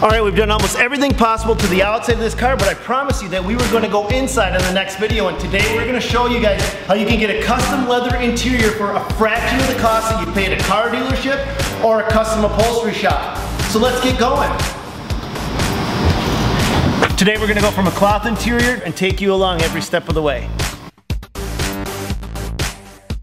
All right, we've done almost everything possible to the outside of this car, but I promised you that we were gonna go inside in the next video, and today we're gonna show you guys how you can get a custom leather interior for a fraction of the cost that you pay at a car dealership or a custom upholstery shop. So let's get going. Today we're gonna go from a cloth interior and take you along every step of the way.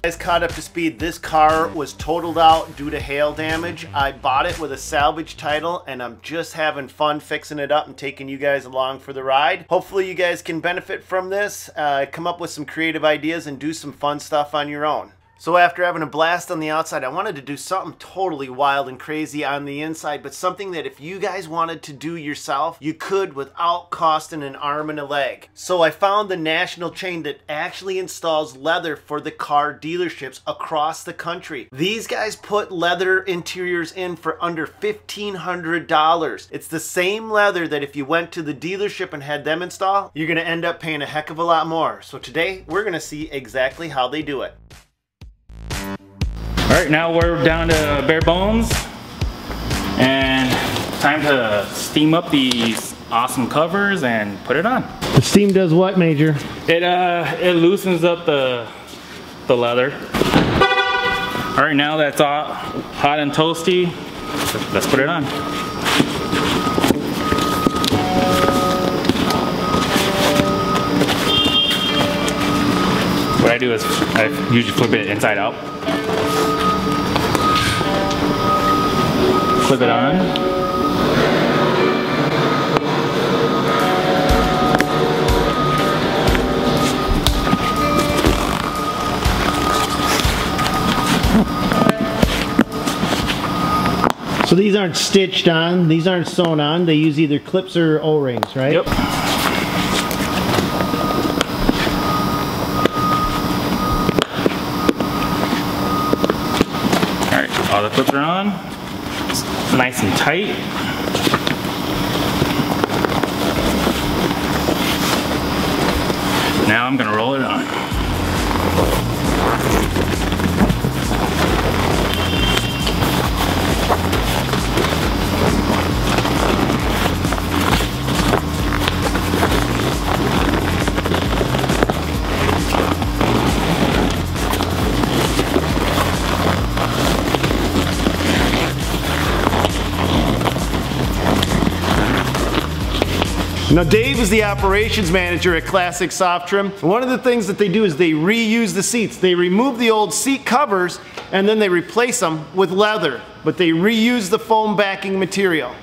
Guys, caught up to speed. This car was totaled out due to hail damage. I bought it with a salvage title and I'm just having fun fixing it up and taking you guys along for the ride. Hopefully you guys can benefit from this, come up with some creative ideas and do some fun stuff on your own. So after having a blast on the outside, I wanted to do something totally wild and crazy on the inside, but something that if you guys wanted to do yourself, you could without costing an arm and a leg. So I found the national chain that actually installs leather for the car dealerships across the country. These guys put leather interiors in for under $1,500. It's the same leather that if you went to the dealership and had them install, you're gonna end up paying a heck of a lot more. So today, we're gonna see exactly how they do it. All right, now we're down to bare bones and time to steam up these awesome covers and put it on. The steam does what, Major? It loosens up the leather. All right, now that's all hot and toasty, let's put it on. What I do is I usually flip it inside out. Flip it on. So these aren't stitched on, these aren't sewn on, they use either clips or O-rings, right? Yep. Alright, all the clips are on. Nice and tight. Now I'm gonna roll it on. Now Dave is the operations manager at Classic Soft Trim. One of the things that they do is they reuse the seats. They remove the old seat covers and then they replace them with leather, but they reuse the foam backing material.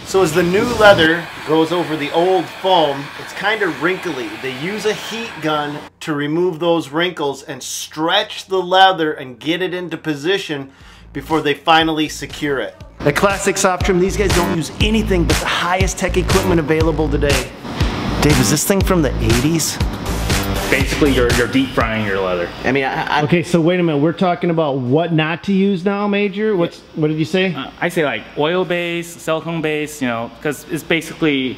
So as the new leather goes over the old foam, it's kind of wrinkly. They use a heat gun to remove those wrinkles and stretch the leather and get it into position before they finally secure it. At Classic Soft Trim, these guys don't use anything but the highest tech equipment available today. Dave, is this thing from the 80s? Basically, you're deep frying your leather. I mean, okay, so wait a minute. We're talking about what not to use now, Major? What did you say? I say like oil-based, silicone-based, you know, because it's basically,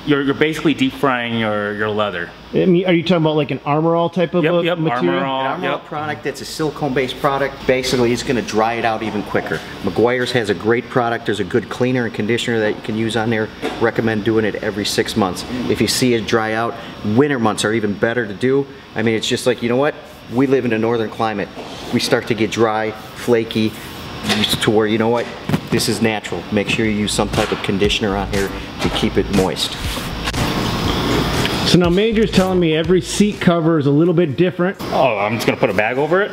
you're basically deep frying your leather. I mean, are you talking about like an Armor All type of material? Armor All, an Armor All product that's a silicone-based product. Basically, it's going to dry it out even quicker. Meguiar's has a great product. There's a good cleaner and conditioner that you can use on there. Recommend doing it every 6 months. If you see it dry out, winter months are even better to do. I mean, it's just like, you know what? We live in a northern climate. We start to get dry, flaky, to where, you know what? This is natural. Make sure you use some type of conditioner on here to keep it moist. So now Major's telling me every seat cover is a little bit different. Oh, I'm just gonna put a bag over it,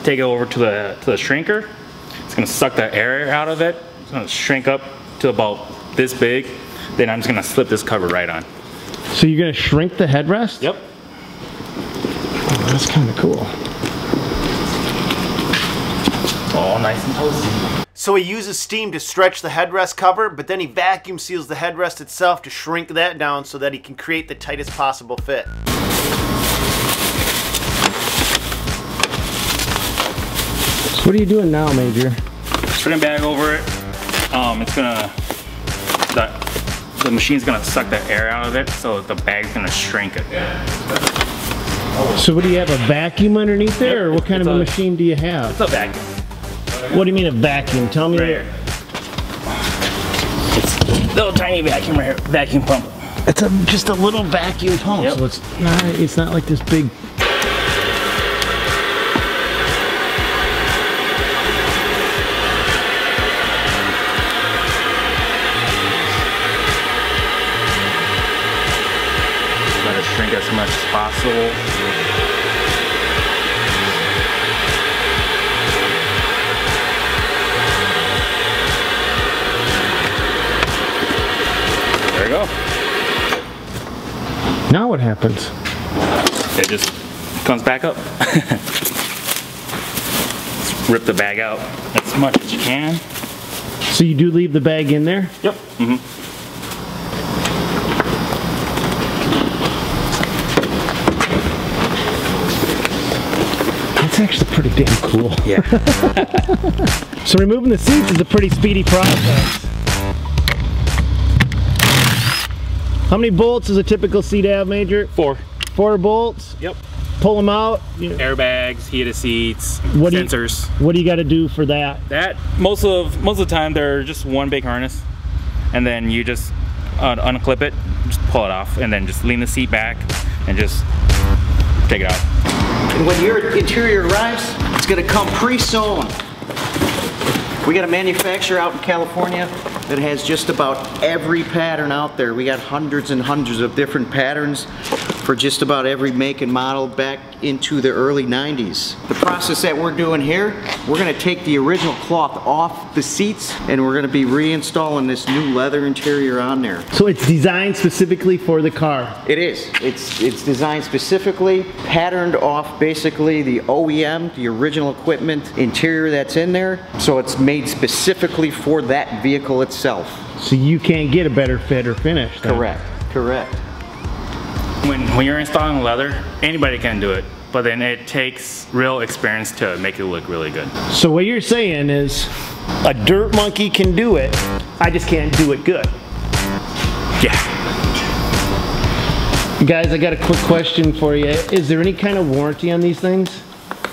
take it over to the shrinker. It's gonna suck the air out of it. It's gonna shrink up to about this big. Then I'm just gonna slip this cover right on. So you're gonna shrink the headrest? Yep. Oh, that's kind of cool. All nice and toasty. So he uses steam to stretch the headrest cover, but then he vacuum seals the headrest itself to shrink that down so that he can create the tightest possible fit. So what are you doing now, Major? Putting a bag over it. It's gonna, the machine's gonna suck the air out of it, so the bag's gonna shrink it. So what do you have, a vacuum underneath there, or what kind of a machine do you have? It's a vacuum. What do you mean a vacuum? Tell me. Right here. Little tiny vacuum pump. It's just a little vacuum pump, Yep. so it's not like this big. Let it shrink as much as possible. There we go. Now what happens? It just comes back up. Just rip the bag out as much as you can. So you do leave the bag in there? Yep. Mm-hmm. That's actually pretty damn cool. Yeah. So removing the seats is a pretty speedy process. How many bolts does a typical seat have, Major? 4. 4 bolts? Yep. Pull them out. Airbags, heated seats, What sensors. What do you got to do for that? That most of the time they're just one big harness, and then you just unclip it, just pull it off, and then just lean the seat back and just take it out. And when your interior arrives, it's going to come pre-sewn. We got a manufacturer out in California that has just about every pattern out there. We got hundreds and hundreds of different patterns for just about every make and model back into the early 90s. The process that we're doing here, we're going to take the original cloth off the seats and we're going to be reinstalling this new leather interior on there. So it's designed specifically for the car. It is. It's designed specifically, patterned off basically the OEM, the original equipment interior that's in there. So it's made specifically for that vehicle itself. So you can't get a better fit or finish then. Correct. Correct. When you're installing leather, anybody can do it, but then it takes real experience to make it look really good. So what you're saying is a dirt monkey can do it, I just can't do it good. Yeah. Guys, I got a quick question for you. Is there any kind of warranty on these things?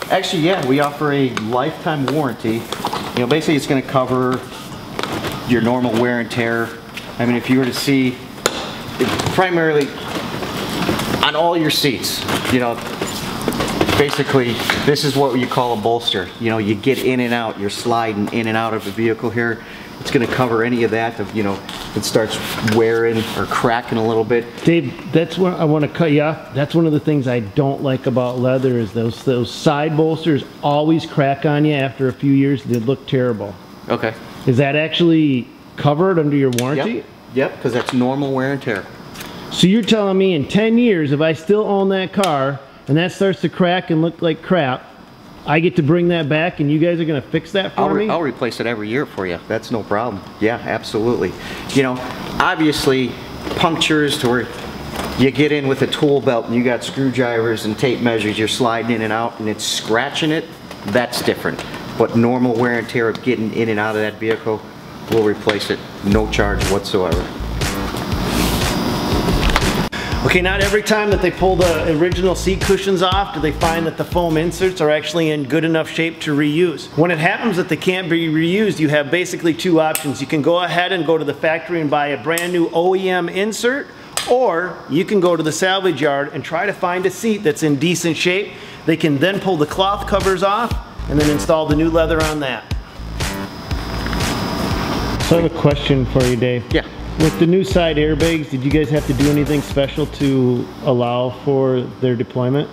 Actually, yeah, we offer a lifetime warranty. You know, basically it's going to cover your normal wear and tear. I mean, if you were to see, primarily on all your seats, you know, basically this is what you call a bolster. You know, you get in and out, you're sliding in and out of the vehicle here. It's going to cover any of that, you know, it starts wearing or cracking a little bit. Dave, that's what I want to cut you off. That's one of the things I don't like about leather is those side bolsters always crack on you after a few years. They look terrible. Okay. Is that actually covered under your warranty? Yep, because that's normal wear and tear. So you're telling me in 10 years, if I still own that car and that starts to crack and look like crap, I get to bring that back and you guys are going to fix that for me? I'll replace it every year for you. That's no problem. Yeah, absolutely. You know, obviously punctures to where you get in with a tool belt and you got screwdrivers and tape measures, you're sliding in and out and it's scratching it, that's different. But normal wear and tear of getting in and out of that vehicle, we'll replace it, no charge whatsoever. Okay, not every time that they pull the original seat cushions off do they find that the foam inserts are actually in good enough shape to reuse. When it happens that they can't be reused, you have basically 2 options. You can go ahead and go to the factory and buy a brand new OEM insert, or you can go to the salvage yard and try to find a seat that's in decent shape. They can then pull the cloth covers off and then install the new leather on that. So I have a question for you, Dave. Yeah. With the new side airbags, did you guys have to do anything special to allow for their deployment?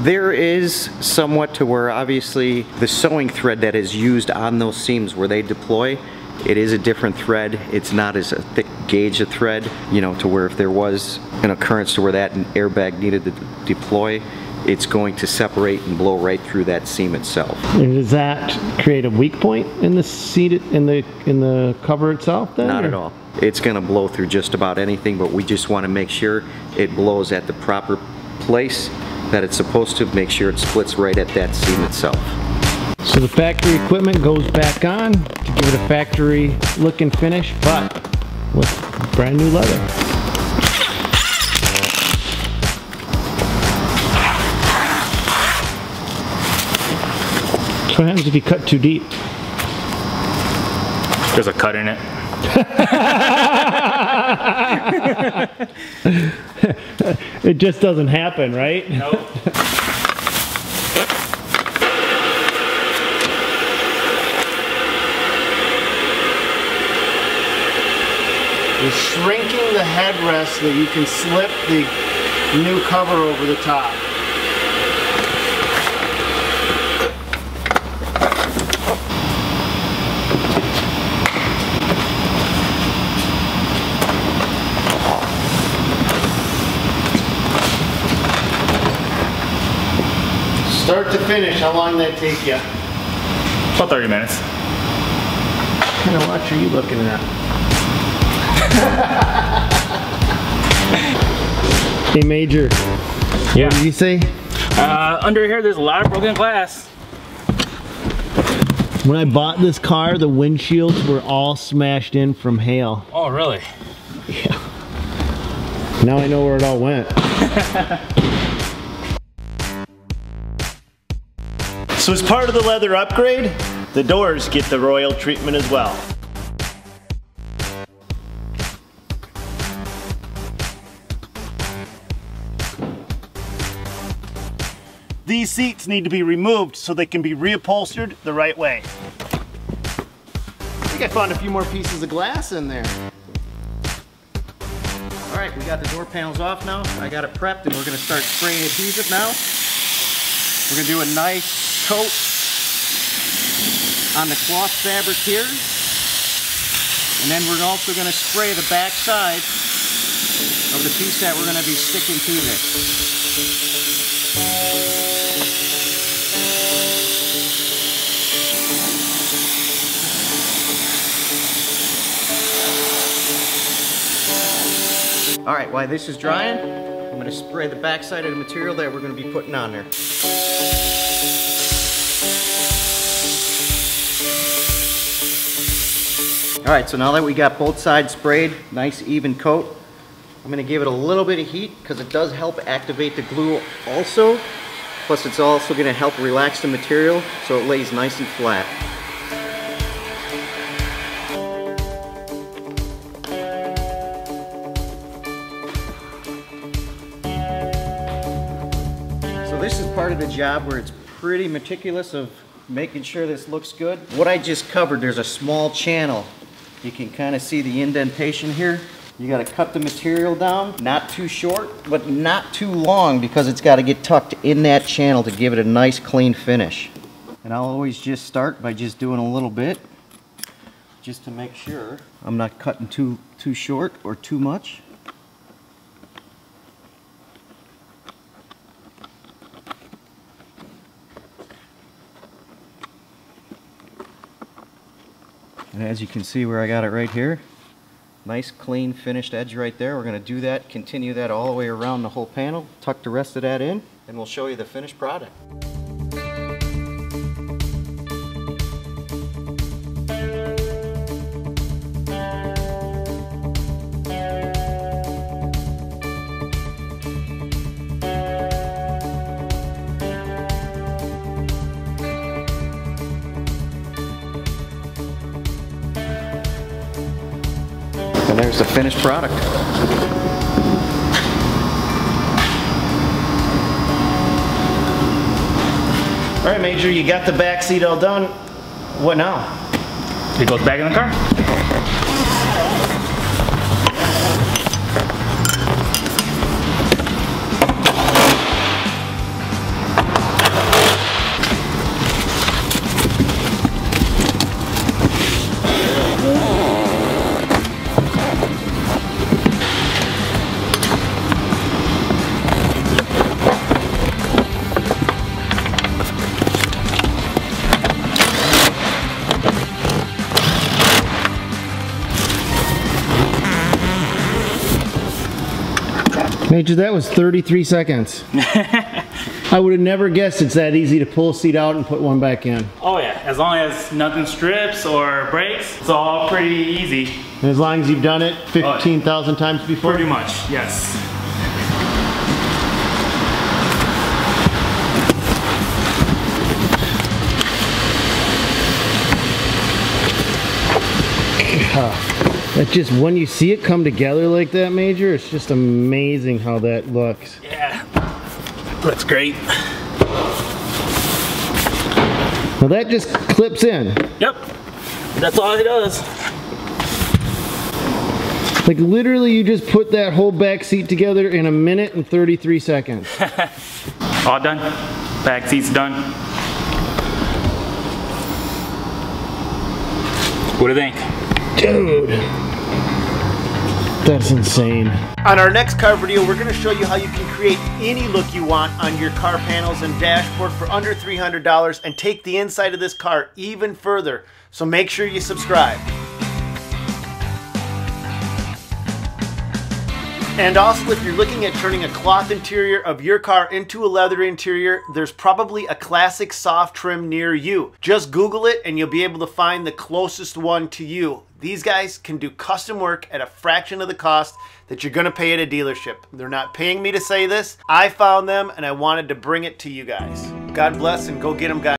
There is somewhat to where obviously the sewing thread that is used on those seams where they deploy, it is a different thread. It's not as a thick gauge of thread, you know, to where if there was an occurrence to where that airbag needed to deploy, it's going to separate and blow right through that seam itself. And does that create a weak point in the seat, in the cover itself then? Not at all. It's going to blow through just about anything, but we just want to make sure it blows at the proper place that it's supposed to, make sure it splits right at that seam itself. So the factory equipment goes back on to give it a factory look and finish, but with brand new leather. So what happens if you cut too deep? There's a cut in it. It just doesn't happen, right? Nope. You're shrinking the headrest so that you can slip the new cover over the top. Start to finish, how long did that take you? About 30 minutes. What kind of watch are you looking at? Hey Major, Yeah. what did you say? Under here there's a lot of broken glass. When I bought this car, the windshields were all smashed in from hail. Oh, really? Yeah. Now I know where it all went. So as part of the leather upgrade, the doors get the royal treatment as well. These seats need to be removed so they can be reupholstered the right way. I think I found a few more pieces of glass in there. All right, we got the door panels off now. I got it prepped and we're gonna start spraying adhesive now. We're gonna do a nice coat on the cloth fabric here. And then we're also gonna spray the back side of the piece that we're gonna be sticking to this. All right, while this is drying, I'm gonna spray the back side of the material that we're gonna be putting on there. All right, so now that we got both sides sprayed, nice even coat, I'm gonna give it a little bit of heat because it does help activate the glue also. Plus it's also gonna help relax the material so it lays nice and flat. This is part of the job where it's pretty meticulous of making sure this looks good. What I just covered, there's a small channel. You can kind of see the indentation here. You got to cut the material down, not too short, but not too long because it's got to get tucked in that channel to give it a nice clean finish. And I'll always just start by just doing a little bit, just to make sure I'm not cutting too short or too much. And as you can see where I got it right here, nice clean finished edge right there. We're going to do that, continue that all the way around the whole panel, tuck the rest of that in, and we'll show you the finished product. And there's the finished product. All right, Major, you got the back seat all done. What now? It goes back in the car. Major, that was 33 seconds. I would have never guessed it's that easy to pull a seat out and put one back in. Oh yeah, as long as nothing strips or breaks, it's all pretty easy. And as long as you've done it 15,000 times before? Pretty much, yes. That just, when you see it come together like that, Major, it's just amazing how that looks. Yeah, looks great. Well, that just clips in. Yep, that's all it does. Like literally you just put that whole back seat together in 1 minute and 33 seconds. All done. Back seat's done. What do you think? Dude, that's insane. On our next car video, we're going to show you how you can create any look you want on your car panels and dashboard for under $300 and take the inside of this car even further. So make sure you subscribe. And also, if you're looking at turning a cloth interior of your car into a leather interior, there's probably a classic soft trim near you. Just Google it and you'll be able to find the closest one to you. These guys can do custom work at a fraction of the cost that you're gonna pay at a dealership. They're not paying me to say this. I found them and I wanted to bring it to you guys. God bless and go get them, guys.